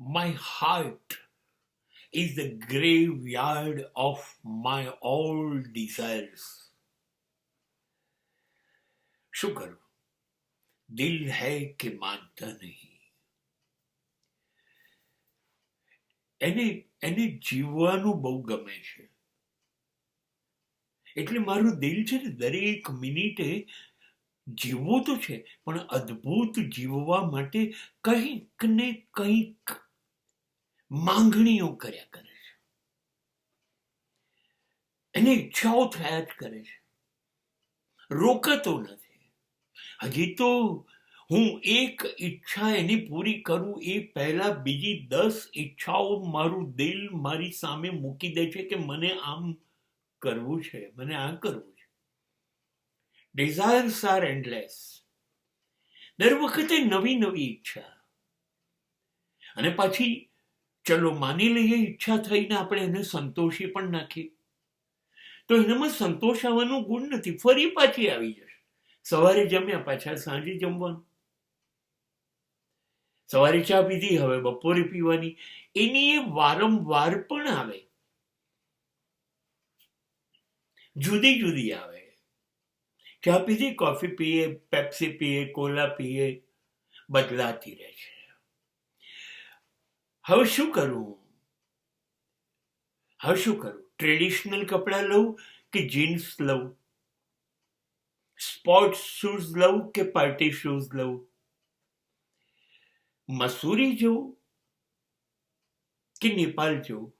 My heart is the graveyard of my all desires. શું કરું? દિલ હૈ કે માનતા નહીં. એને જીવવાનું બહુ ગમે છે. એટલે મારું દિલ છે ને દરેક મિનિટે જીવવું તો છે, પણ અદ્ભુત જીવવા માટે કંઈક ને કંઈક માંગણીઓ કર્યા કરે છે. એને ઈચ્છાઓ થયા જ કરે છે, રોકાતો નથી. હજી તો હું એક ઈચ્છા એની પૂરી કરું એ પહેલા બીજી 10 ઈચ્છાઓ મારું દિલ મારી સામે મૂકી દે છે કે મને આમ કરવું છે, મને આ કરવું છે. Desires are endless. દર વખતે નવી નવી ઈચ્છા. અને પછી ચલો માની લઈએ ઈચ્છા થઈને આપણે એને સંતોષી પણ નાખી, તો એનામાં સંતોષ આવવાનો ગુણ નથી. ફરી પાછી આવી જશે. સવારે જમ્યા, પાછા સાંજે જમવાનું. સવારે ચા પીધી, હવે બપોરે પીવાની. એની એ વારંવાર પણ આવે, જુદી જુદી આવે. ચા પીધી, કોફી પીએ, પેપ્સી પીએ, કોલા પીએ, બદલાતી રહે છે. હવે શું કરું? ટ્રેડિશનલ કપડા લઉં કે જીન્સ લઉં? સ્પોર્ટ્સ શૂઝ લઉં કે પાર્ટી શૂઝ લઉં? મસૂરી જવું કે નેપાલ જવું?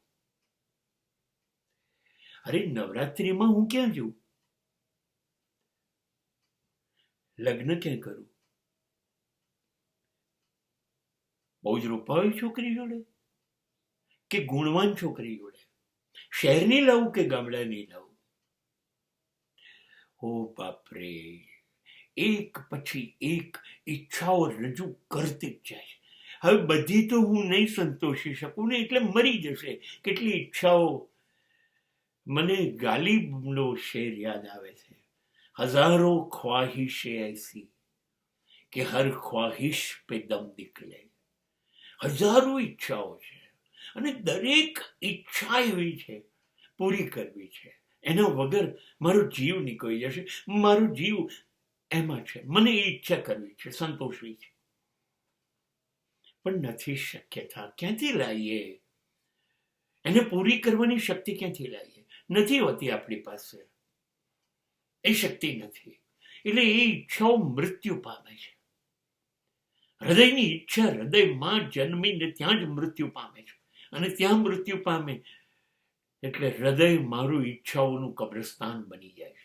અરે નવરાત્રિમાં હું ક્યાં જઉં? લગ્ન ક્યાં કરું? બહુ જ રૂપાળી છોકરી જોડે કે ગુણવાન છોકરી જોડે? શહેરની લઉં કે ગામડાની લઉં? ઓ બાપરે! એક પછી એક ઈચ્છાઓ રજૂ કરતી જ જાય. હવે બધી તો હું નહીં સંતોષી શકું ને, એટલે મરી જશે. કેટલી ઈચ્છાઓ. મને ગાલિબનો શેર યાદ આવે છે, હજારો ખ્વાહિશે ऐसी કે હર ખ્વાહિશ પે દમ નિકલે. હજારો ઈચ્છાઓ છે, અને દરેક ઈચ્છા એવી છે પૂરી કરવી છે. એના વગર મારો જીવ નીકળી જશે. મારો જીવ એમાં છે, મને એ ઈચ્છા કરવી છે, સંતોષવી છે, પણ નથી શક્યતા. ક્યાંથી લાવીએ એને? પૂરી કરવાની શક્તિ ક્યાંથી લાવીએ? નથી હોતી આપણી પાસે, એ શક્તિ નથી. એટલે એ ઈચ્છાઓ મૃત્યુ પામે છે. હૃદયની ઈચ્છા હૃદયમાં જન્મીને ત્યાં જ મૃત્યુ પામે છે, અને ત્યાં મૃત્યુ પામે એટલે હૃદય મારું ઈચ્છાઓનું કબ્રસ્તાન બની જાય છે.